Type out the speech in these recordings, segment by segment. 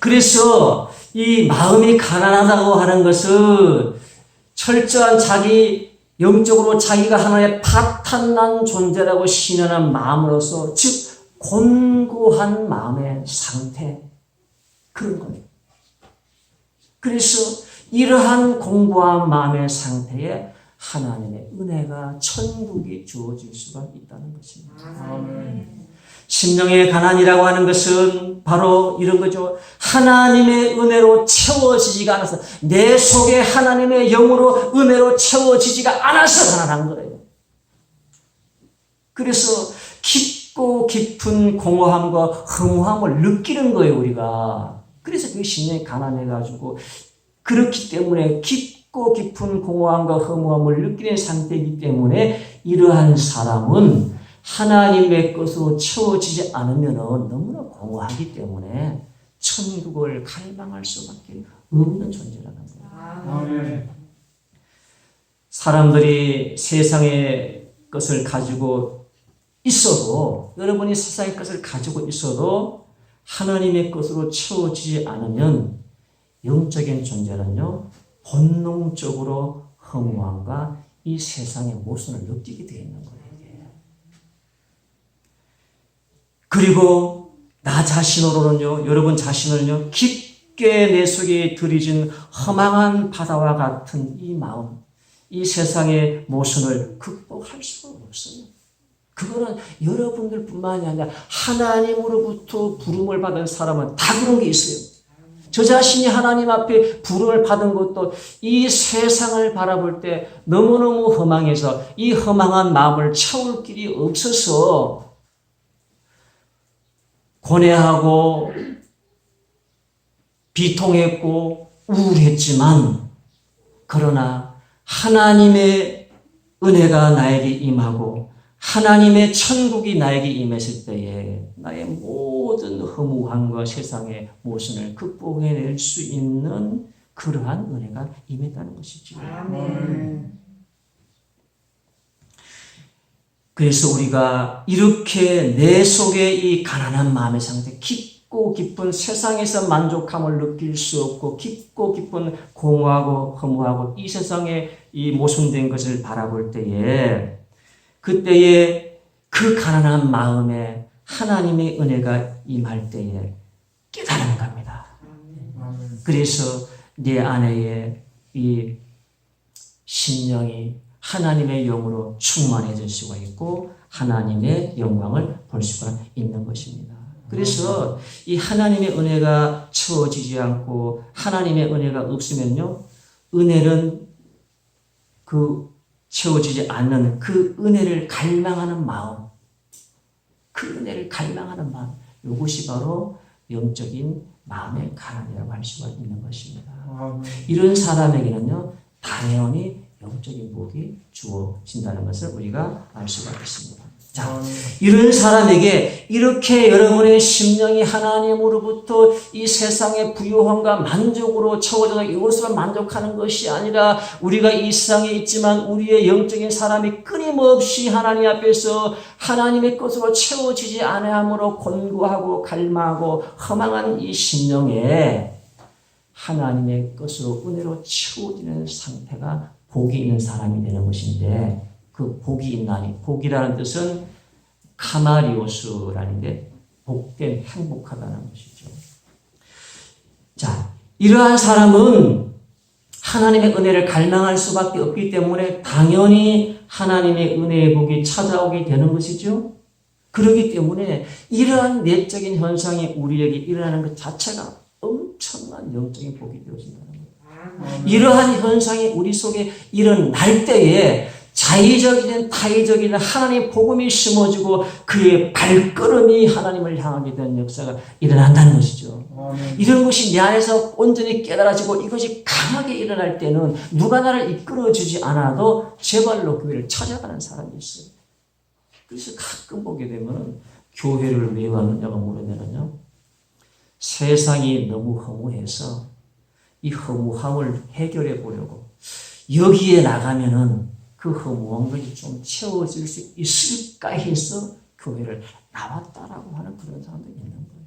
그래서 이 마음이 가난하다고 하는 것은 철저한 자기 영적으로 자기가 하나의 파탄난 존재라고 신현한 마음으로서, 즉 곤고한 마음의 상태, 그런 거예요. 그래서 이러한 공고한 마음의 상태에 하나님의 은혜가, 천국이 주어질 수가 있다는 것입니다. 아멘. 심령의 가난이라고 하는 것은 바로 이런 거죠. 하나님의 은혜로 채워지지가 않아서, 내 속에 하나님의 영으로 은혜로 채워지지가 않아서 가난한 거예요. 그래서 깊고 깊은 공허함과 허무함을 느끼는 거예요, 우리가. 그래서 그 심령이 가난해가지고, 그렇기 때문에 깊고 깊은 공허함과 허무함을 느끼는 상태이기 때문에 이러한 사람은 하나님의 것으로 채워지지 않으면 너무나 공허하기 때문에 천국을 갈망할 수밖에 없는 존재라는 거예요. 아멘. 사람들이 세상의 것을 가지고 있어도, 여러분이 세상의 것을 가지고 있어도 하나님의 것으로 채워지지 않으면 영적인 존재는요, 본능적으로 허무함과 이 세상의 모순을 느끼게 되어 있는 거예요. 그리고 나 자신으로는요, 여러분 자신을요, 깊게 내 속에 들이진 허망한 바다와 같은 이 마음, 이 세상의 모순을 극복할 수가 없어요. 그거는 여러분들뿐만이 아니라 하나님으로부터 부름을 받은 사람은 다 그런 게 있어요. 저 자신이 하나님 앞에 부름을 받은 것도 이 세상을 바라볼 때 너무너무 허망해서 이 허망한 마음을 채울 길이 없어서 고뇌하고 비통했고 우울했지만, 그러나 하나님의 은혜가 나에게 임하고 하나님의 천국이 나에게 임했을 때에 나의 모든 허무함과 세상의 모순을 극복해낼 수 있는 그러한 은혜가 임했다는 것이죠. 아멘. 그래서 우리가 이렇게 내 속에 이 가난한 마음의 상태, 깊고 깊은 세상에서 만족함을 느낄 수 없고 깊고 깊은 공허하고 허무하고 이 세상에 이 모순된 것을 바라볼 때에, 그때에 그 가난한 마음에 하나님의 은혜가 임할 때에 깨달은 겁니다. 아멘. 그래서 내 안에 이 심령이 하나님의 영으로 충만해질 수가 있고 하나님의 영광을 볼 수가 있는 것입니다. 그래서 이 하나님의 은혜가 채워지지 않고 하나님의 은혜가 없으면요, 은혜는 채워지지 않는 그 은혜를 갈망하는 마음, 그 은혜를 갈망하는 마음, 이것이 바로 영적인 마음의 가난이라고 할 수가 있는 것입니다. 아멘. 이런 사람에게는요, 당연히 영적인 복이 주어진다는 것을 우리가 알 수가 있습니다. 자, 이런 사람에게 이렇게 여러분의 심령이 하나님으로부터 이 세상의 부유함과 만족으로 채워져서 이것으로 만족하는 것이 아니라, 우리가 이 세상에 있지만 우리의 영적인 사람이 끊임없이 하나님 앞에서 하나님의 것으로 채워지지 아니함으로 곤고하고 갈망하고 허망한 이 심령에 하나님의 것으로 은혜로 채워지는 상태가 복이 있는 사람이 되는 것인데, 그 복이 있나니, 복이라는 뜻은 카마리오스라는데 복된, 행복하다는 것이죠. 자, 이러한 사람은 하나님의 은혜를 갈망할 수밖에 없기 때문에 당연히 하나님의 은혜의 복이 찾아오게 되는 것이죠. 그렇기 때문에 이러한 내적인 현상이 우리에게 일어나는 것 자체가 엄청난 영적인 복이 되어진다는 거예요. 이러한 현상이 우리 속에 일어날 때에 자의적이든 타의적이든 하나님의 복음이 심어지고 그의 발걸음이 하나님을 향하게 되는 역사가 일어난다는 것이죠. 아멘. 이런 것이 내 안에서 온전히 깨달아지고 이것이 강하게 일어날 때는 누가 나를 이끌어주지 않아도 제 발로 교회를 찾아가는 사람이 있어요. 그래서 가끔 보게 되면 교회를 왜 왔느냐고 물으면요, 세상이 너무 허무해서 이 허무함을 해결해 보려고 여기에 나가면은 그 허무한 것이 좀 채워질 수 있을까 해서 교회를 나왔다라고 하는 그런 사람도 있는 거예요.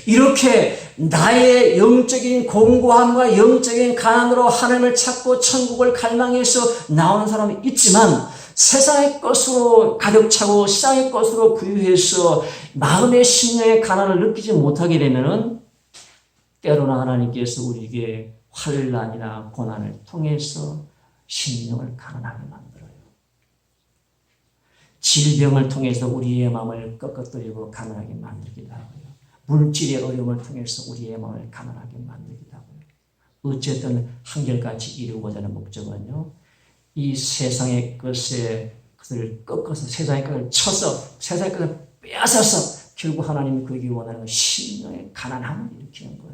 이렇게 나의 영적인 공고함과 영적인 가난으로 하나님을 찾고 천국을 갈망해서 나오는 사람이 있지만 세상의 것으로 가득 차고 세상의 것으로 부유해서 마음의 심령의 가난을 느끼지 못하게 되면은 때로나 하나님께서 우리에게 환난이나 고난을 통해서 심령을 가난하게 만들어요. 질병을 통해서 우리의 마음을 꺾어뜨리고 가난하게 만들기도 하고요. 물질의 어려움을 통해서 우리의 마음을 가난하게 만들기도 하고요. 어쨌든 한결같이 이루고자 하는 목적은요. 이 세상의 것을 꺾어서 세상의 것을 쳐서 세상의 것을 빼앗아서 결국 하나님이 그에게 원하는 심령의 가난함을 일으키는 거예요.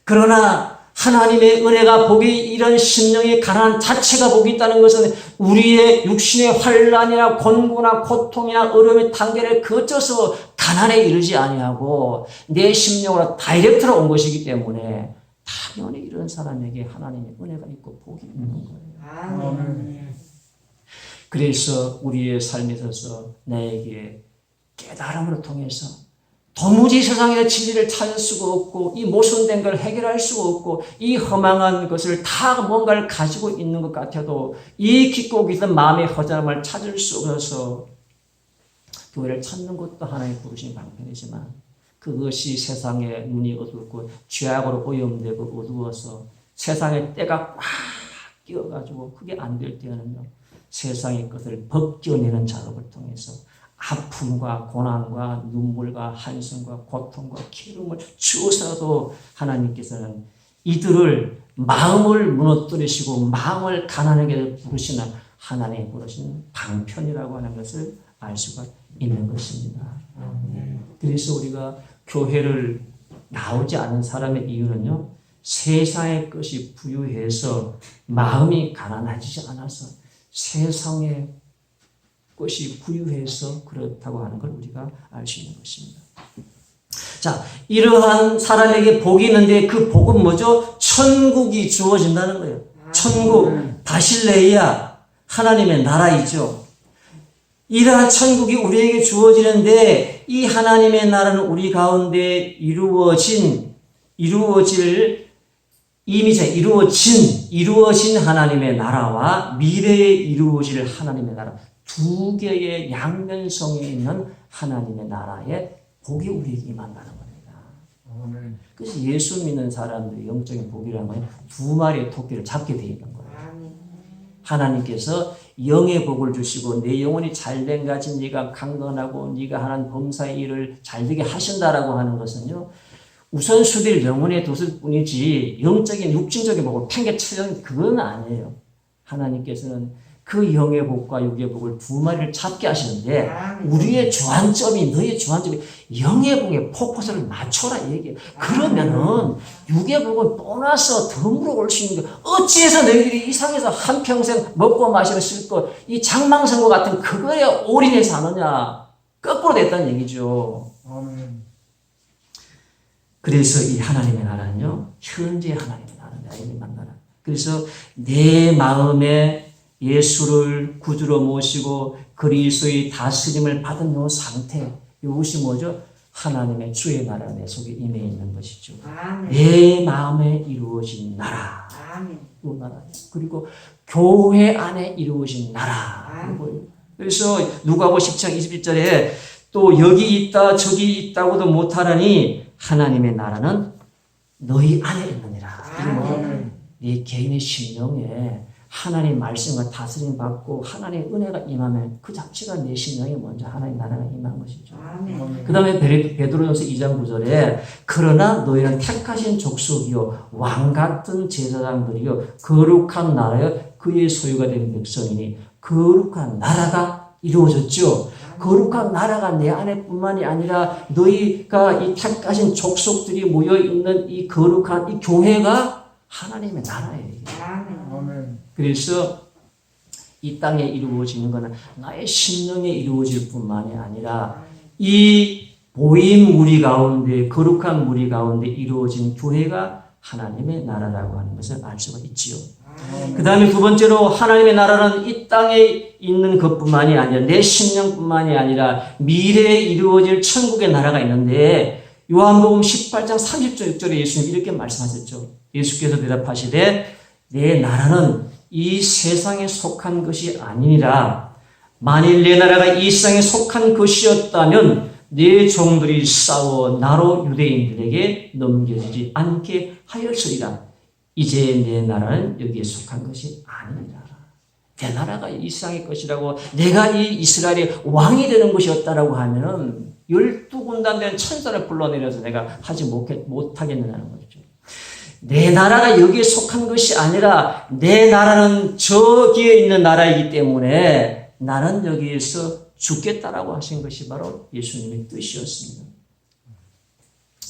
그러나 하나님의 은혜가 복이 이런 심령의 가난 자체가 복이 있다는 것은 우리의 육신의 환난이나 곤고나 고통이나 어려움의 단계를 거쳐서 가난에 이르지 아니하고 내 심령으로 다이렉트로 온 것이기 때문에 당연히 이런 사람에게 하나님의 은혜가 있고 복이 있는 거예요. 그래서 우리의 삶에 있어서 나에게 깨달음을 통해서 도무지 세상의 진리를 찾을 수가 없고 이 모순된 걸 해결할 수가 없고 이 허망한 것을 다 뭔가를 가지고 있는 것 같아도 이 깊고 깊은 마음의 허전함을 찾을 수 없어서 교회를 찾는 것도 하나의 부르신 방편이지만 그것이 세상의 눈이 어둡고 죄악으로 오염되고 어두워서 세상의 때가 꽉 끼어가지고 그게 안 될 때는요 세상의 것을 벗겨내는 작업을 통해서 아픔과 고난과 눈물과 한숨과 고통과 기름을 주어서도 하나님께서는 이들을 마음을 무너뜨리시고 마음을 가난하게 부르시는 하나님의 부르신 방편이라고 하는 것을 알 수가 있는 것입니다. 그래서 우리가 교회를 나오지 않은 사람의 이유는요. 세상의 것이 부유해서 마음이 가난해지지 않아서 세상의 것이 부유해서 그렇다고 하는 걸 우리가 알 수 있는 것입니다. 자, 이러한 사람에게 복이 있는데 그 복은 뭐죠? 천국이 주어진다는 거예요. 천국, 바실레이아, 하나님의 나라이죠. 이러한 천국이 우리에게 주어지는데 이 하나님의 나라는 우리 가운데 이루어진 하나님의 나라와 미래에 이루어질 하나님의 나라 두 개의 양면성이 있는 하나님의 나라에 복이 우리에게 임한다는 겁니다. 그래서 예수 믿는 사람들이 영적인 복이라는 건 두 마리의 토끼를 잡게 되어 있는 거예요. 하나님께서 영의 복을 주시고 내 영혼이 잘된 같이 네가 강건하고 네가 하는 범사의 일을 잘되게 하신다라고 하는 것은요. 우선순위를 영혼에 뒀을 뿐이지 영적인 육신적인 복을 팽개치는 그건 아니에요. 하나님께서는 그 영의 복과 육의 복을 두 마리를 잡게 하시는데 우리의 주안점이 너의 주안점이 영의 복에 포커스를 맞춰라 얘기해요. 그러면은 육의 복은 떠나서 덤으로 올 수 있는 게 어찌해서 너희들이 이 상에서 한평생 먹고 마시고 씻고 이 장망선거 같은 그거에 올인해서 하느냐. 거꾸로 됐다는 얘기죠. 그래서 이 하나님의 나라는요. 현재 하나님의 나라입니다. 이만 나라. 그래서 내 마음에 예수를 구주로 모시고 그리스도의 다스림을 받은 요 상태, 이것이 뭐죠? 하나님의 주의 나라 내 속에 임해 있는 것이죠. 내 마음에 이루어진 나라, 이 나라. 그리고 교회 안에 이루어진 나라. 그래서 누가복음 10장 21절에 또 여기 있다 저기 있다고도 못하라니 하나님의 나라는 너희 안에 있느니라. 네 개인의 심령에 하나님의 말씀과 다스림 받고 하나님의 은혜가 임하면 그 자체가 내 심령에 먼저 하나님의 나라가 임한 것이죠. 그 다음에 베드로전서 2장 9절에 그러나 너희는 택하신 족속이요 왕같은 제사장들이요 거룩한 나라여 그의 소유가 된 백성이니 거룩한 나라가 이루어졌죠. 거룩한 나라가 내 안에 뿐만이 아니라 너희가 이 택하신 족속들이 모여있는 이 거룩한 이 교회가 하나님의 나라예요. 그래서 이 땅에 이루어지는 것은 나의 심령에 이루어질 뿐만이 아니라 이 보임 무리 가운데 거룩한 무리 가운데 이루어진 교회가 하나님의 나라라고 하는 것을 알 수가 있지요. 그 다음에 두 번째로 하나님의 나라는 이 땅에 있는 것뿐만이 아니라 내 심령뿐만이 아니라 미래에 이루어질 천국의 나라가 있는데 요한복음 18장 30절 6절에 예수님 이렇게 말씀하셨죠. 예수께서 대답하시되 내 나라는 이 세상에 속한 것이 아니니라. 만일 내 나라가 이 세상에 속한 것이었다면 내 종들이 싸워 나로 유대인들에게 넘겨지지 않게 하였으리라. 이제 내 나라는 여기에 속한 것이 아니니라. 내 나라가 이 세상의 것이라고 내가 이 이스라엘의 왕이 되는 것이었다라고 하면은 12군단 된 천사를 불러내려서 내가 하지 못하겠느냐는 거죠. 내 나라가 여기에 속한 것이 아니라 내 나라는 저기에 있는 나라이기 때문에 나는 여기에서 죽겠다라고 하신 것이 바로 예수님의 뜻이었습니다.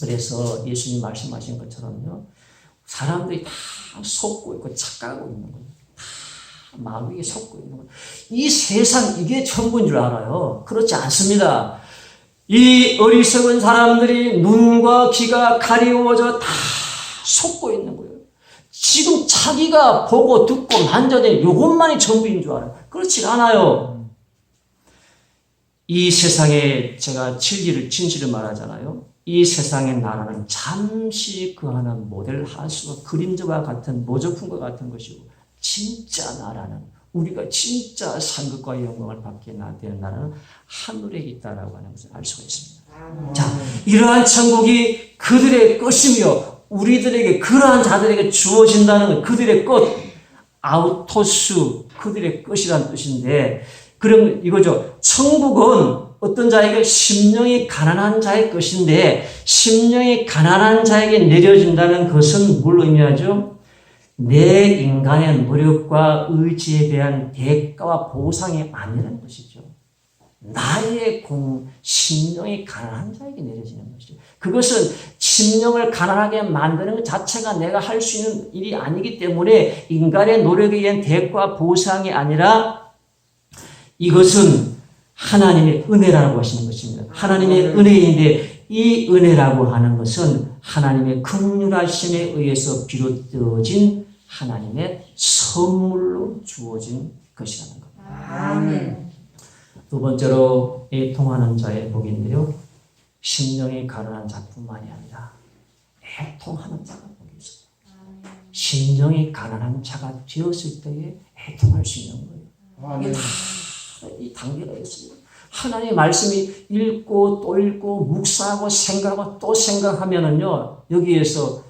그래서 예수님 말씀하신 것처럼요. 사람들이 다 속고 있고 착각하고 있는 거예요. 다 마귀에 속고 있는 거예요. 이 세상 이게 전부인 줄 알아요. 그렇지 않습니다. 이 어리석은 사람들이 눈과 귀가 가리워져 다 속고 있는 거예요. 지금 자기가 보고 듣고 만져낸 이것만이 전부인 줄 알아요. 그렇지 않아요. 이 세상에 제가 진실을 말하잖아요. 이 세상의 나라는 잠시 그 하나 모델 하수와 그림자와 같은 모조품과 같은 것이고 진짜 나라는 우리가 진짜 상급과 영광을 받게 되는 나라는 하늘에 있다라고 하는 것을 알 수가 있습니다. 자, 이러한 천국이 그들의 것이며 우리들에게 그러한 자들에게 주어진다는 건 그들의 것, 아우토스 그들의 것이라는 뜻인데 그럼 이거죠. 천국은 어떤 자에게 심령이 가난한 자의 것인데 심령이 가난한 자에게 내려진다는 것은 뭘 의미하죠? 내 인간의 노력과 의지에 대한 대가와 보상이 아니라는 것이죠. 나의 심령이 가난한 자에게 내려지는 것이죠. 그것은 심령을 가난하게 만드는 것 자체가 내가 할 수 있는 일이 아니기 때문에 인간의 노력에 의한 대가와 보상이 아니라 이것은 하나님의 은혜라고 하시는 것입니다. 하나님의 은혜인데 이 은혜라고 하는 것은 하나님의 긍휼하심에 의해서 비롯되어진 하나님의 선물로 주어진 것이라는 겁니다. 아멘. 두 번째로 애통하는 자의 복인데요. 심령이 가난한 자뿐만이 아니라 애통하는 자가 복이 있어요. 심령이 가난한 자가 되었을 때에 애통할 수 있는 거예요. 이게 다 이 단계가 있습니다. 하나님의 말씀이 읽고 또 읽고 묵상하고 생각하고 또 생각하면은요 여기에서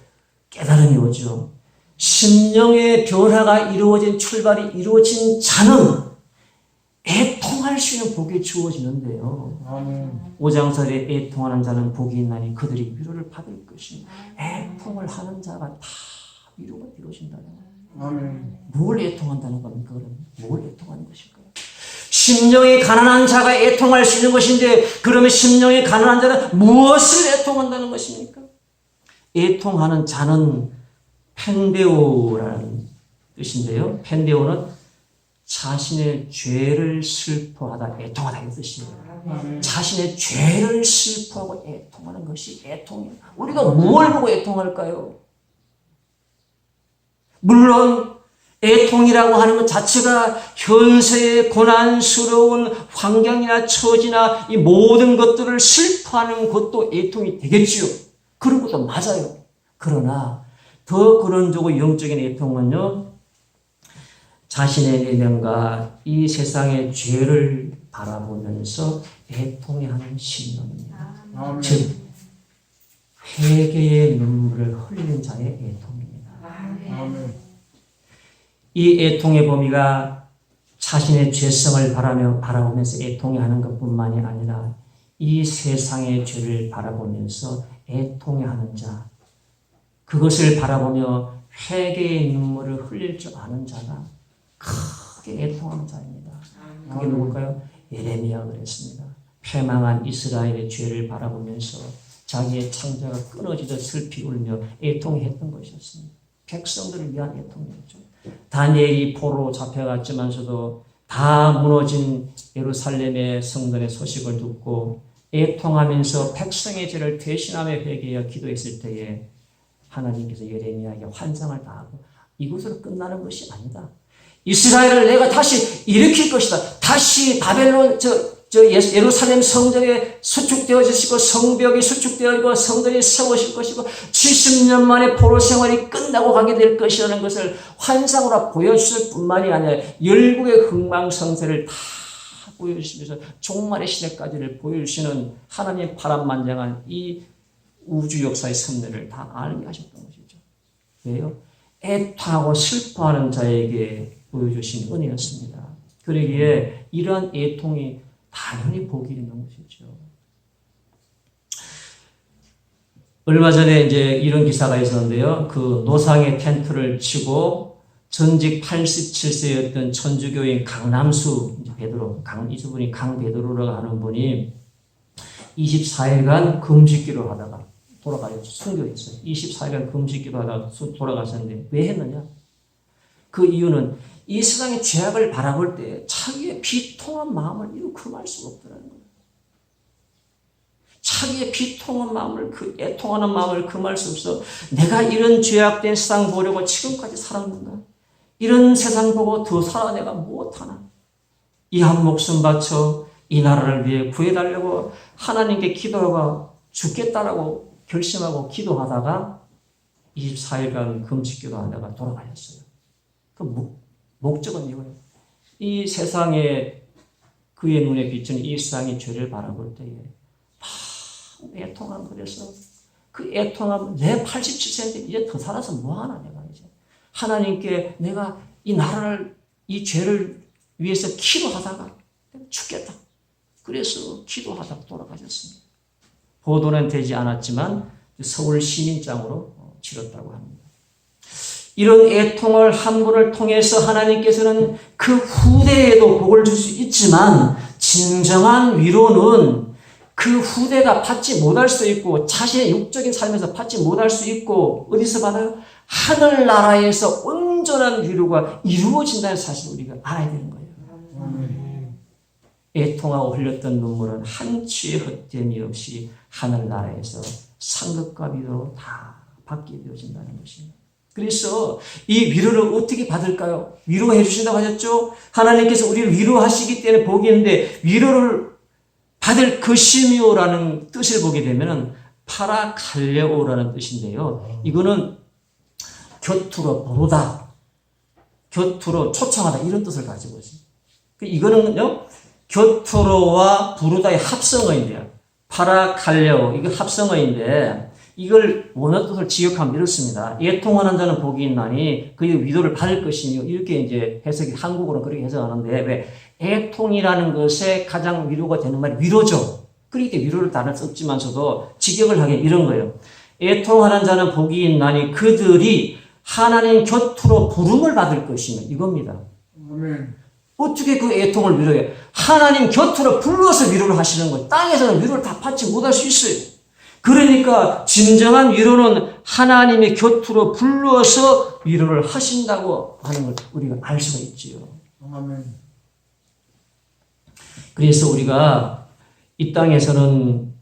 깨달음이 오죠. 심령의 변화가 이루어진 출발이 이루어진 자는 애통할 수 있는 복이 주어지는데요. 5장설에 애통하는 자는 복이 있나니 그들이 위로를 받을 것이니 애통을 하는 자가 다 위로가 이루어진다는 거예요. 뭘 애통한다는 겁니까? 그러면 뭘 애통하는 것일까요? 심령이 가난한 자가 애통할 수 있는 것인데 그러면 심령이 가난한 자는 무엇을 애통한다는 것입니까? 애통하는 자는 펜데오라는 뜻인데요. 펜데오는 자신의 죄를 슬퍼하다 애통하다 이 뜻이에요. 자신의 죄를 슬퍼하고 애통하는 것이 애통이에요. 우리가 뭘 보고 애통할까요? 물론 애통이라고 하는 것 자체가 현세의 고난스러운 환경이나 처지나 이 모든 것들을 슬퍼하는 것도 애통이 되겠지요. 그런 것도 맞아요. 그러나 더 근원적으로 영적인 애통은요. 자신의 내면과 이 세상의 죄를 바라보면서 애통해하는 심령입니다. 즉 회개의 눈물을 흘리는 자의 애통입니다. 이 애통의 범위가 자신의 죄성을 바라보면서 애통해하는 것뿐만이 아니라 이 세상의 죄를 바라보면서 애통해하는 자, 그것을 바라보며 회개의 눈물을 흘릴 줄 아는 자가 크게 애통하는 자입니다. 그게 누굴까요? 예레미야가 그랬습니다. 패망한 이스라엘의 죄를 바라보면서 자기의 창자가 끊어지듯 슬피 울며 애통했던 것이었습니다. 백성들을 위한 애통이었죠. 다니엘이 포로로 잡혀갔지만서도 다 무너진 예루살렘의 성전의 소식을 듣고 애통하면서 백성의 죄를 대신하며 회개하여 기도했을 때에 하나님께서 예레미야에게 환상을 다하고 이것으로 끝나는 것이 아니다. 이스라엘을 내가 다시 일으킬 것이다. 다시 바벨론 예루살렘 성전에 수축되어지시고 성벽이 수축되어지고 성전이 세워질 것이고 70년 만에 포로 생활이 끝나고 가게 될 것이라는 것을 환상으로 보여주실 뿐만이 아니라 열국의 흥망성쇠를 다 보여주시면서 종말의 시대까지를 보여주시는 하나님의 파란만장한 이 우주 역사의 섭리를 다 알게 하셨던 것이죠. 왜요? 애통하고 슬퍼하는 자에게 보여주신 은혜였습니다. 그러기에 이러한 애통이 당연히 복이 있는 것이죠. 얼마 전에 이제 이런 기사가 있었는데요. 그 노상의 텐트를 치고 전직 87세였던 천주교인 강남수 베드로, 이분이 강베드로라고 하는 분이 24일간 금식기도 하다가 돌아가셨죠. 순교했어요. 24일간 금식기도 하다가 돌아가셨는데 왜 했느냐? 그 이유는 이 세상의 죄악을 바라볼 때 자기의 비통한 마음을 이루 금할 수가 없더라는 거예요. 자기의 비통한 마음을, 애통하는 마음을 금할 수 없어. 내가 이런 죄악된 세상 보려고 지금까지 살았는가? 이런 세상 보고 더 살아 내가 못하나? 이 한 목숨 바쳐 이 나라를 위해 구해달라고 하나님께 기도하고 죽겠다라고 결심하고 기도하다가 24일간 금식기도 하다가 돌아가셨어요. 그 목적은 이거예요. 이 세상에 그의 눈에 비치는 이 세상의 죄를 바라볼 때에 애통함. 그래서 그 애통함, 내 87세인데 이제 더 살아서 뭐하나 내가 이제 하나님께 내가 이 나라를, 이 죄를 위해서 기도하다가 죽겠다. 그래서 기도하다가 돌아가셨습니다. 보도는 되지 않았지만 서울 시민장으로 치렀다고 합니다. 이런 애통을 한 분을 통해서 하나님께서는 그 후대에도 복을 줄 수 있지만 진정한 위로는 그 후대가 받지 못할 수 있고 자신의 육적인 삶에서 받지 못할 수 있고 어디서 받아요? 하늘나라에서 온전한 위로가 이루어진다는 사실을 우리가 알아야 되는 거예요. 애통하고 흘렸던 눈물은 한치의 헛됨이 없이 하늘나라에서 상급과 위로 다 받게 되어진다는 것입니다. 그래서 이 위로를 어떻게 받을까요? 위로해 주신다고 하셨죠? 하나님께서 우리를 위로하시기 때문에 복이 있는데 위로를 받을 것이며라는 뜻을 보게 되면 파라칼레오라는 뜻인데요. 이거는 곁으로 부르다, 곁으로 초청하다 이런 뜻을 가지고 있습니다. 이거는요, 곁으로와 부르다의 합성어인데요. 파라칼레오, 이거 합성어인데 이걸 원어 뜻을 지역하면 이렇습니다. 애통하는 자는 복이 있나니 그의 위로를 받을 것이며 이렇게 이제 해석이 한국어로 그렇게 해석하는데 왜 애통이라는 것에 가장 위로가 되는 말이 위로죠. 그렇기 때문에 위로를 다른 수 없지만서도 직역을 하기엔 이런 거예요. 애통하는 자는 복이 있나니 그들이 하나님 곁으로 부름을 받을 것이며 이겁니다. 아멘. 어떻게 그 애통을 위로해요? 하나님 곁으로 불러서 위로를 하시는 거예요. 땅에서는 위로를 다 받지 못할 수 있어요. 그러니까 진정한 위로는 하나님의 곁으로 불러서 위로를 하신다고 하는 걸 우리가 알 수가 있지요. 아멘. 그래서 우리가 이 땅에서는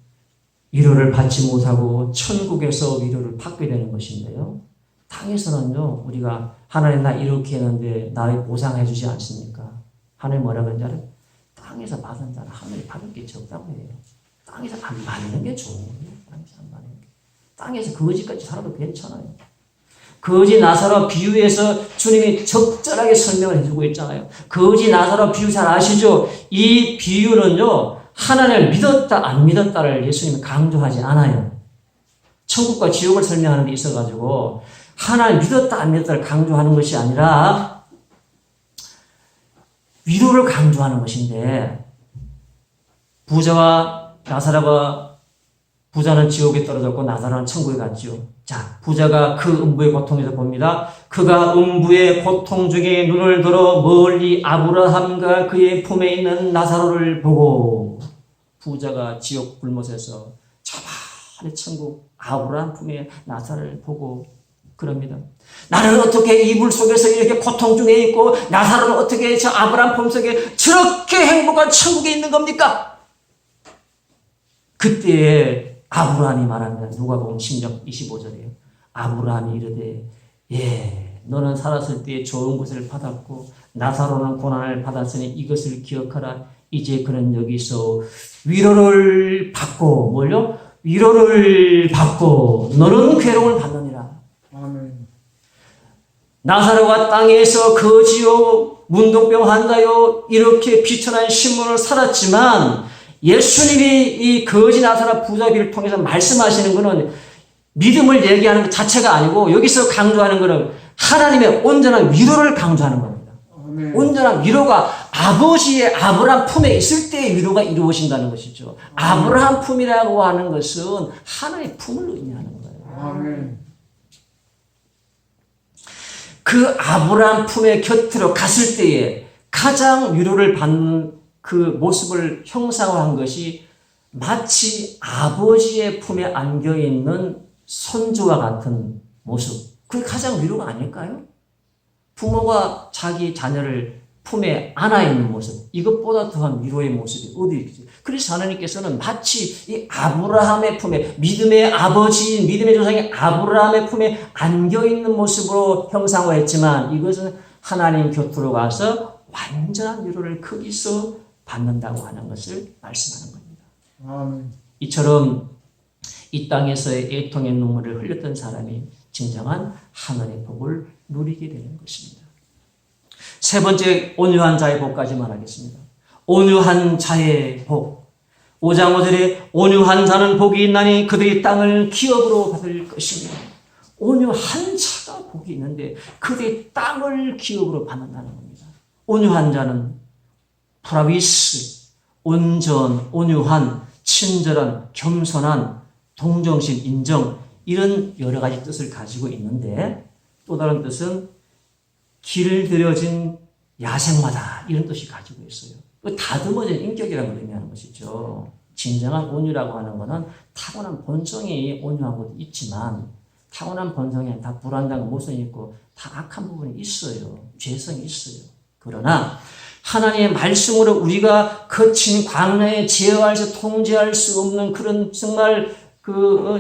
위로를 받지 못하고 천국에서 위로를 받게 되는 것인데요. 땅에서는요, 우리가 하나님 나 이렇게 했는데 나 왜 보상해 주지 않습니까? 하나님 뭐라 그런지 알아요? 땅에서 받은 자는 하늘이 받을 게 적다고 해요. 땅에서 안 받는 게 좋은 거예요. 땅에서 안 받는 게. 땅에서 거지까지 살아도 괜찮아요. 거지 나사로 비유해서 주님이 적절하게 설명을 해주고 있잖아요. 거지 나사로 비유 잘 아시죠? 이 비유는요, 하나님을 믿었다 안 믿었다를 예수님이 강조하지 않아요. 천국과 지옥을 설명하는 데 있어가지고 하나님 믿었다 안 믿었다를 강조하는 것이 아니라 위로를 강조하는 것인데 부자와 나사로가 부자는 지옥에 떨어졌고 나사로는 천국에 갔죠. 자, 부자가 그 음부의 고통에서 봅니다. 그가 음부의 고통 중에 눈을 들어 멀리 아브라함과 그의 품에 있는 나사로를 보고 부자가 지옥 불못에서 저만의 천국 아브라함 품에 나사로를 보고 그럽니다. 나는 어떻게 이불 속에서 이렇게 고통 중에 있고 나사로는 어떻게 저 아브라함 품 속에 저렇게 행복한 천국에 있는 겁니까? 그때 아브라함이 말합니다. 누가복음 16, 25절이에요. 아브라함이 이르되 예, 너는 살았을 때 좋은 것을 받았고 나사로는 고난을 받았으니 이것을 기억하라. 이제 그는 여기서 위로를 받고 뭘요? 위로를 받고 너는 괴로움을 받느니라. 아멘. 나사로가 땅에서 거지요 문둥병 환자요 이렇게 비천한 신분을 살았지만 예수님이 이 거지 나사로 부자비를 통해서 말씀하시는 것은 믿음을 얘기하는 것 자체가 아니고 여기서 강조하는 것은 하나님의 온전한 위로를 강조하는 겁니다. 아멘. 온전한 위로가 아버지의 아브라함 품에 있을 때의 위로가 이루어진다는 것이죠. 아브라함 품이라고 하는 것은 하나의 품을 의미하는 거예요. 아멘. 그 아브라함 품의 곁으로 갔을 때에 가장 위로를 받는 그 모습을 형상화한 것이 마치 아버지의 품에 안겨있는 손주와 같은 모습. 그게 가장 위로가 아닐까요? 부모가 자기 자녀를 품에 안아있는 모습. 이것보다 더한 위로의 모습이 어디 있지? 그래서 하나님께서는 마치 이 아브라함의 품에, 믿음의 아버지인 믿음의 조상인 아브라함의 품에 안겨있는 모습으로 형상화했지만 이것은 하나님 곁으로 가서 완전한 위로를 거기서 받는다고 하는 것을 말씀하는 겁니다. 아멘. 이처럼 이 땅에서의 애통의 눈물을 흘렸던 사람이 진정한 하늘의 복을 누리게 되는 것입니다. 세 번째 온유한 자의 복까지 말하겠습니다. 온유한 자의 복. 5장 5절에 온유한 자는 복이 있나니 그들이 땅을 기업으로 받을 것이며 온유한 자가 복이 있는데 그들이 땅을 기업으로 받는다는 겁니다. 온유한 자는 프라비스, 온전, 온유한, 친절한, 겸손한, 동정심, 인정 이런 여러 가지 뜻을 가지고 있는데 또 다른 뜻은 길들여진 야생마다 이런 뜻이 가지고 있어요. 다듬어진 인격이라는 걸 의미하는 것이죠. 진정한 온유라고 하는 것은 타고난 본성이 온유한 것도 있지만 타고난 본성에 다 불안정한 모습이 있고 다 악한 부분이 있어요. 죄성이 있어요. 그러나 하나님의 말씀으로 우리가 거친 광야에 제어할수 통제할 수 없는 그런 정말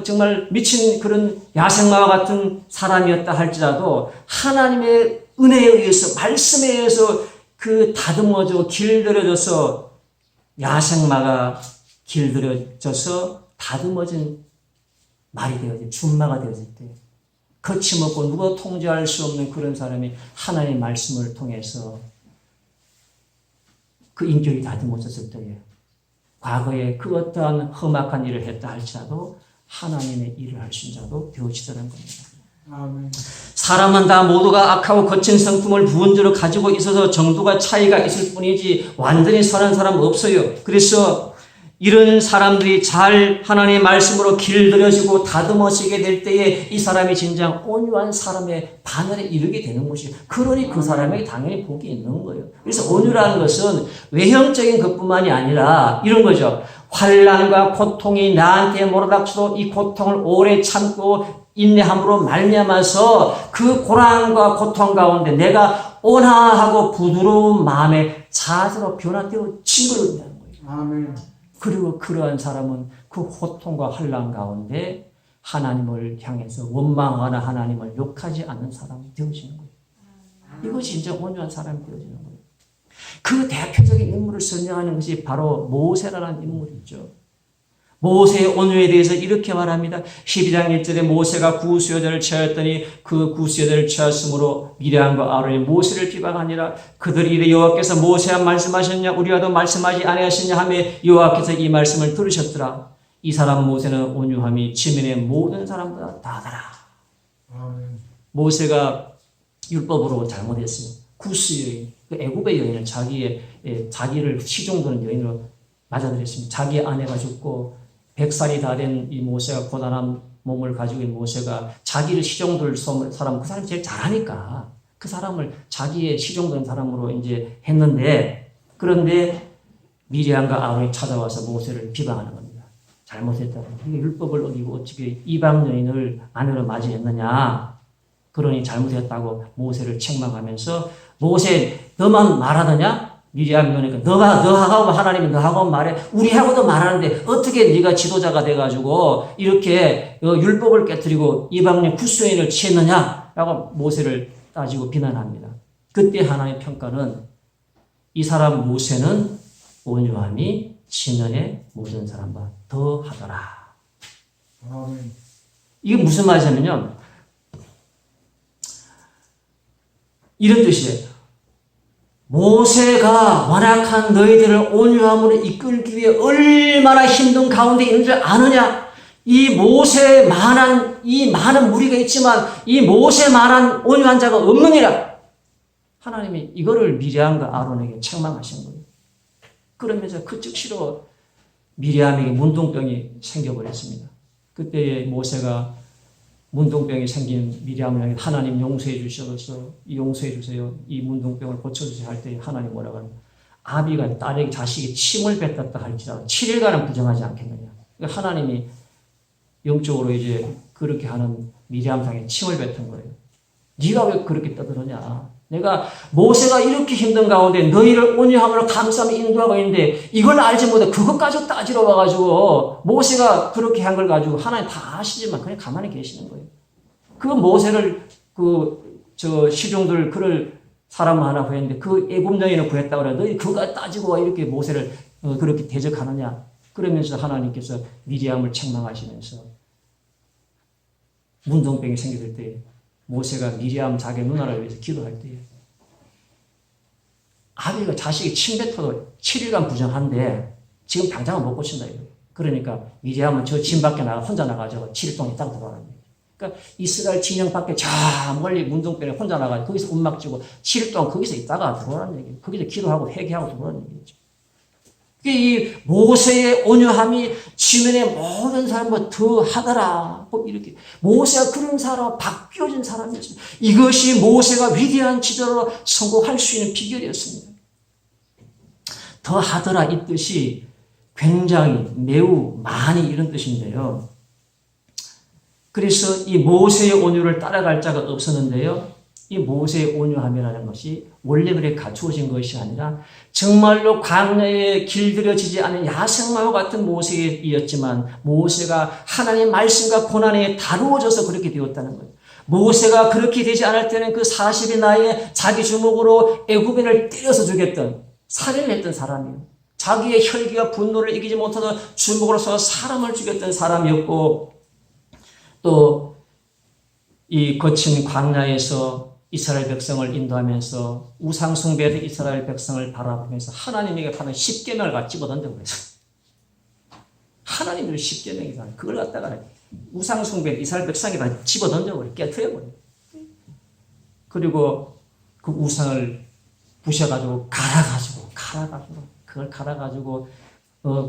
정말 미친 그런 야생마와 같은 사람이었다 할지라도 하나님의 은혜에 의해서 말씀에 의해서 그 다듬어져 길들여져서 야생마가 길들여져서 다듬어진 말이 되어질 준마가 되어질 때 거침없고 누가 통제할 수 없는 그런 사람이 하나님의 말씀을 통해서 그 인격이 다듬어졌을 때에 과거에 그 어떠한 험악한 일을 했다 할지라도 하나님의 일을 할 수 있는 자도 되어지더라는 겁니다. 아멘. 사람은 다 모두가 악하고 거친 성품을 부은대로 가지고 있어서 정도가 차이가 있을 뿐이지 완전히 선한 사람은 없어요. 그래서 이런 사람들이 잘 하나님의 말씀으로 길들여지고 다듬어지게 될 때에 이 사람이 진정 온유한 사람의 반열에 이르게 되는 것이에요. 그러니 그 사람에게 당연히 복이 있는 거예요. 그래서 온유라는 것은 외형적인 것뿐만이 아니라 이런 거죠. 환난과 고통이 나한테 몰아닥쳐도 이 고통을 오래 참고 인내함으로 말미암아서 그 고난과 고통 가운데 내가 온화하고 부드러운 마음의 자세로 변화되어진 걸 의미하는 거예요. 아멘. 그리고 그러한 사람은 그 고통과 환난 가운데 하나님을 향해서 원망하거나 하나님을 욕하지 않는 사람이 되어지는 거예요. 이것이 진짜 온유한 사람이 되어지는 거예요. 그 대표적인 인물을 설명하는 것이 바로 모세라는 인물이죠. 모세의 온유에 대해서 이렇게 말합니다. 12장 1절에 모세가 구수여자를 취하였더니 그 구수여자를 취하였으므로 미리암과 아론이 모세를 비방하니라. 그들이 이르되 여호와께서 모세와 말씀하셨냐 우리와도 말씀하지 아니하셨냐 하며 여호와께서 이 말씀을 들으셨더라. 이 사람 모세는 온유함이 지면의 모든 사람보다 다하더라. 아멘. 모세가 율법으로 잘못했어요. 구스 여인, 그 애굽의 여인을 자기를 시종드는 여인으로 맞아들였습니다. 자기의 아내가 죽고 100살이 다 된 이 모세가 고단한 몸을 가지고 있는 모세가 자기를 시종들 사람, 그 사람이 제일 잘하니까 그 사람을 자기의 시종된 사람으로 이제 했는데 그런데 미리암과 아론이 찾아와서 모세를 비방하는 겁니다. 잘못했다고. 이게 율법을 어기고 어떻게 이방 여인을 아내로 맞이했느냐. 그러니 잘못했다고 모세를 책망하면서 모세 너만 말하더냐? 미리암이 그러니까 너하고 하나님이 너하고 말해 우리하고도 말하는데 어떻게 네가 지도자가 돼가지고 이렇게 율법을 깨뜨리고 이방인 구스여인을 취했느냐라고 모세를 따지고 비난합니다. 그때 하나님의 평가는 이 사람 모세는 온유함이 지면의 모든 사람과 더하더라. 아멘. 이게 무슨 말이냐면요. 이런 뜻이에요. 모세가 완악한 너희들을 온유함으로 이끌기 위해 얼마나 힘든 가운데 있는 줄 아느냐? 이 모세만한 이 많은 무리가 있지만 이 모세만한 온유한 자가 없느니라. 하나님이 이거를 미리암과 아론에게 책망하신 거예요. 그러면서 그 즉시로 미리암에게 문둥병이 생겨버렸습니다. 그때 모세가 문둥병이 생긴 미리암을 향해 하나님 용서해 주셔서 용서해 주세요. 이 문둥병을 고쳐주세요 할 때 하나님 뭐라고 하냐. 아비가 딸에게 자식이 침을 뱉었다 할지라도 7일간은 부정하지 않겠느냐. 그러니까 하나님이 영적으로 이제 그렇게 하는 미리암 상에 침을 뱉은 거예요. 네가 왜 그렇게 떠들었냐. 내가 모세가 이렇게 힘든 가운데 너희를 온유함으로 감싸며 인도하고 있는데 이걸 알지 못해 그것까지 따지러 와가지고 모세가 그렇게 한 걸 가지고 하나님 다 아시지만 그냥 가만히 계시는 거예요. 그 모세를 시종들 그를 사람 하나 구했는데 그 애굽 여인을 구했다고 그래. 너희 그거 따지고 이렇게 모세를 그렇게 대적하느냐. 그러면서 하나님께서 미리암을 책망하시면서 문둥병이 생겼을 때 모세가 미리암 자기 누나를 위해서 기도할 때 아비가 자식이 침 뱉어도 7일간 부정한데 지금 당장은 못 고친다 이거예요. 그러니까 미리암은 저 진 밖에 나가 혼자 나가서 7일 동안 있다가 들어가는 거예요. 그러니까 이스라엘 진영 밖에 저 멀리 문둥병에 혼자 나가서 거기서 움막 쥐고 7일 동안 거기서 있다가 들어오라는 얘기예요. 거기서 기도하고 회개하고 들어오라는 얘기죠. 이 모세의 온유함이 지면의 모든 사람과 더하더라. 이렇게 모세가 그런 사람, 바뀌어진 사람이었습니다. 이것이 모세가 위대한 지도로 성공할 수 있는 비결이었습니다. 더하더라 이 뜻이 굉장히 매우 많이 이런 뜻인데요. 그래서 이 모세의 온유를 따라갈 자가 없었는데요. 이 모세의 온유함이라는 것이 원래 그렇게 갖추어진 것이 아니라 정말로 광야에 길들여지지 않은 야생마와 같은 모세였지만 모세가 하나님의 말씀과 고난에 다루어져서 그렇게 되었다는 거예요. 모세가 그렇게 되지 않을 때는 그 40의 나이에 자기 주먹으로 애굽인을 때려서 죽였던 살인을 했던 사람이에요. 자기의 혈기와 분노를 이기지 못하던 주먹으로서 사람을 죽였던 사람이었고 또 이 거친 광야에서 이스라엘 백성을 인도하면서 우상숭배의 이스라엘 백성을 바라보면서 하나님에게 파는 십계명을 갖다 집어던져 버렸어요. 하나님의 십계명이다. 그걸 갖다가 우상숭배 이스라엘 백성에다 집어던져 버려, 깨트려 버려. 그리고 그 우상을 부셔가지고 갈아가지고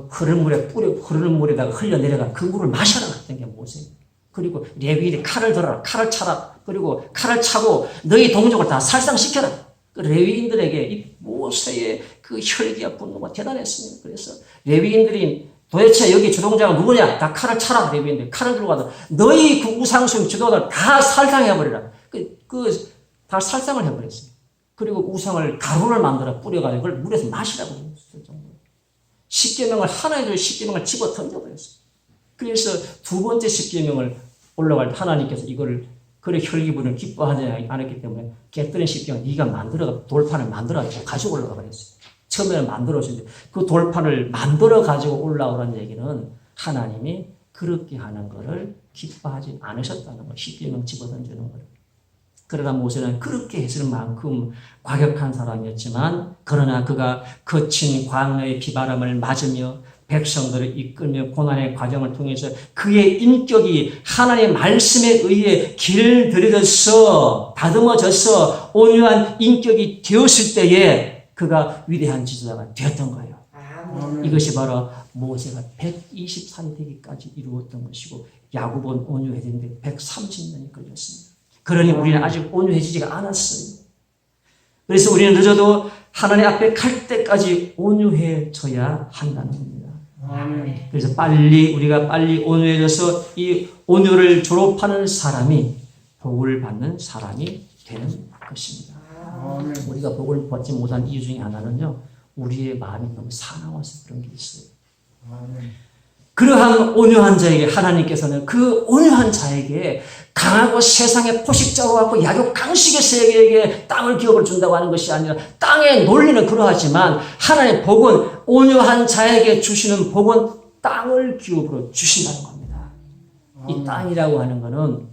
흐르는 물에다가 흘려내려가 그 물을 마셔라 했던 게 모세예요. 그리고 레위인이 칼을 들어라, 칼을 차라. 그리고 칼을 차고 너희 동족을 다 살상시켜라. 그 레위인들에게 이 모세의 그 혈기와 분노가 대단했습니다. 그래서 레위인들이 도대체 여기 주동자가 누구냐? 다 칼을 차라. 레위인들 칼을 들고 가서 너희 그 우상숭 주도들 다 살상해버리라. 다 살상을 해버렸어요. 그리고 우상을 가루를 만들어 뿌려가지고 그걸 물에서 마시라고 했을 정도로. 십계명을 하나의 십계명을 집어 던져버렸어요. 그래서 두 번째 십계명을 올라갈 때 하나님께서 이거를 그래 혈기분을 기뻐하지 않았기 때문에 깨뜨린 십계명 네가 만들어 돌판을 만들어 가지고 올라가 그랬어요. 처음에는 만들어주는데 그 돌판을 만들어 가지고 올라오라는 얘기는 하나님이 그렇게 하는 것을 기뻐하지 않으셨다는 거. 십계명 집어던지는 거예요. 그러나 모세는 그렇게 했을 만큼 과격한 사람이었지만 그러나 그가 거친 광야의 비바람을 맞으며 백성들을 이끌며 고난의 과정을 통해서 그의 인격이 하나님의 말씀에 의해 길들여져서 다듬어져서 온유한 인격이 되었을 때에 그가 위대한 지도자가 되었던 거예요. 아멘. 이것이 바로 모세가 120살이 되기까지 이루었던 것이고 야곱은 온유해지는데 130년이 걸렸습니다. 그러니 우리는 아직 온유해지지가 않았어요. 그래서 우리는 늦어도 하나님 앞에 갈 때까지 온유해져야 한다는 겁니다. 아멘. 그래서 우리가 빨리 온유해져서 이 온유를 졸업하는 사람이 복을 받는 사람이 되는 것입니다. 아멘. 우리가 복을 받지 못한 이유 중에 하나는요, 우리의 마음이 너무 사나워서 그런 게 있어요. 아멘. 그러한 온유한 자에게 하나님께서는 그 온유한 자에게 강하고 세상의 포식자와 같고 약육 강식의 세계에게 땅을 기업을 준다고 하는 것이 아니라 땅의 논리는 그러하지만 하나님의 복은 온유한 자에게 주시는 복은 땅을 기업으로 주신다는 겁니다. 이 땅이라고 하는 것은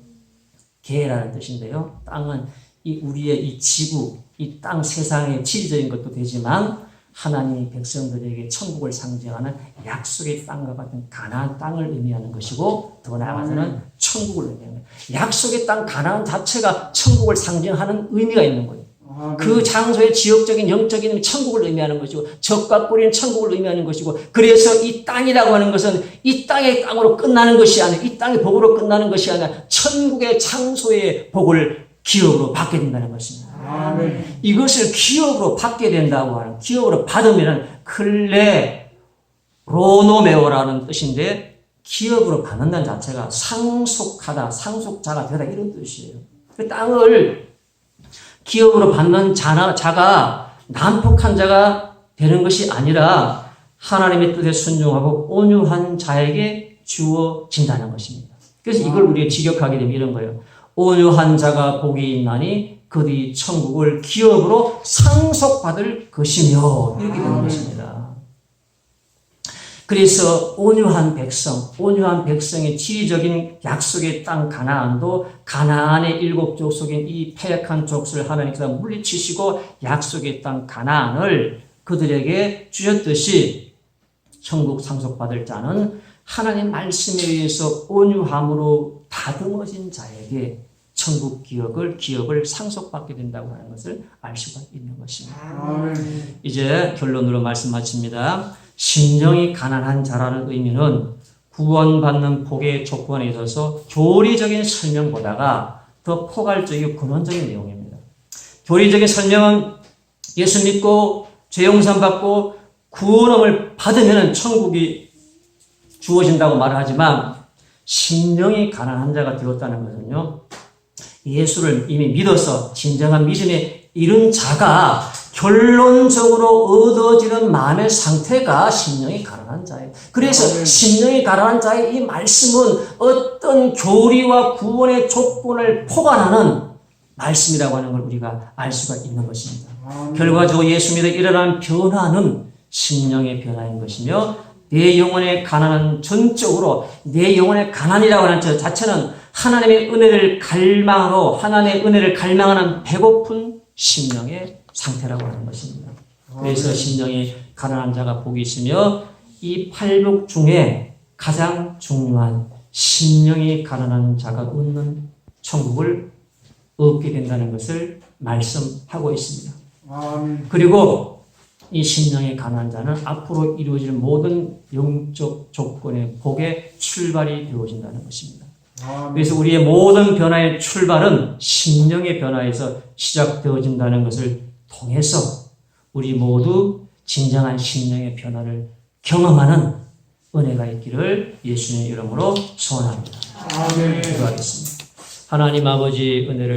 개라는 뜻인데요. 땅은 이 우리의 이 지구, 이 땅 세상의 지리적인 것도 되지만 하나님이 백성들에게 천국을 상징하는 약속의 땅과 같은 가나안 땅을 의미하는 것이고 더 나아가서는 천국을 의미하는 거예요. 약속의 땅 가나안 자체가 천국을 상징하는 의미가 있는 거예요. 그 장소의 지역적인 영적인 의미 천국을 의미하는 것이고 적과 꿀인 천국을 의미하는 것이고 그래서 이 땅이라고 하는 것은 이 땅의 땅으로 끝나는 것이 아니라 이 땅의 복으로 끝나는 것이 아니라 천국의 장소의 복을 기업으로 받게 된다는 것입니다. 아멘. 이것을 기업으로 받게 된다고 하는 기업으로 받으면 클레로노메오라는 뜻인데 기업으로 받는다는 자체가 상속하다, 상속자가 되다 이런 뜻이에요. 그 땅을 기업으로 받는 자가 난폭한 자가 되는 것이 아니라 하나님의 뜻에 순종하고 온유한 자에게 주어진다는 것입니다. 그래서 이걸 우리가 직역하게 되면 이런 거예요. 온유한 자가 복이 있나니 그들이 천국을 기업으로 상속받을 것이며 이렇게 되는 것입니다. 그래서 온유한 백성의 지리적인 약속의 땅 가나안도 가나안의 7 족속인 이 패역한 족속을 하나님께서 물리치시고 약속의 땅 가나안을 그들에게 주셨듯이 천국 상속받을 자는 하나님 말씀에 의해서 온유함으로 다듬어진 자에게 천국 기업을 상속받게 된다고 하는 것을 알 수가 있는 것입니다. 아멘. 이제 결론으로 말씀 마칩니다. 심령이 가난한 자라는 의미는 구원받는 복의 조건에 있어서 교리적인 설명보다가 더 포괄적이고 근원적인 내용입니다. 교리적인 설명은 예수 믿고 죄 용서 받고 구원을 받으면 천국이 주어진다고 말을 하지만 심령이 가난한 자가 되었다는 것은요. 예수를 이미 믿어서 진정한 믿음에 이른 자가 결론적으로 얻어지는 마음의 상태가 심령이 가난한 자예요. 그래서 심령이 가난한 자의 이 말씀은 어떤 교리와 구원의 조건을 포괄하는 말씀이라고 하는 걸 우리가 알 수가 있는 것입니다. 결과적으로 예수 믿어 일어나는 변화는 심령의 변화인 것이며 내 영혼의 가난은 전적으로 내 영혼의 가난이라고 하는 것 자체는 하나님의 은혜를 갈망하고 하나님의 은혜를 갈망하는 배고픈 심령의 상태라고 하는 것입니다. 그래서 심령이 가난한 자가 복이 있으며 이 8복 중에 가장 중요한 심령이 가난한 자가 얻는 천국을 얻게 된다는 것을 말씀하고 있습니다. 그리고 이 심령이 가난한 자는 앞으로 이루어질 모든 영적 조건의 복의 출발이 되어진다는 것입니다. 그래서 우리의 모든 변화의 출발은 심령의 변화에서 시작되어진다는 것을 통해서 우리 모두 진정한 심령의 변화를 경험하는 은혜가 있기를 예수님의 이름으로 소원합니다. 기도하겠습니다. 하나님 아버지 은혜를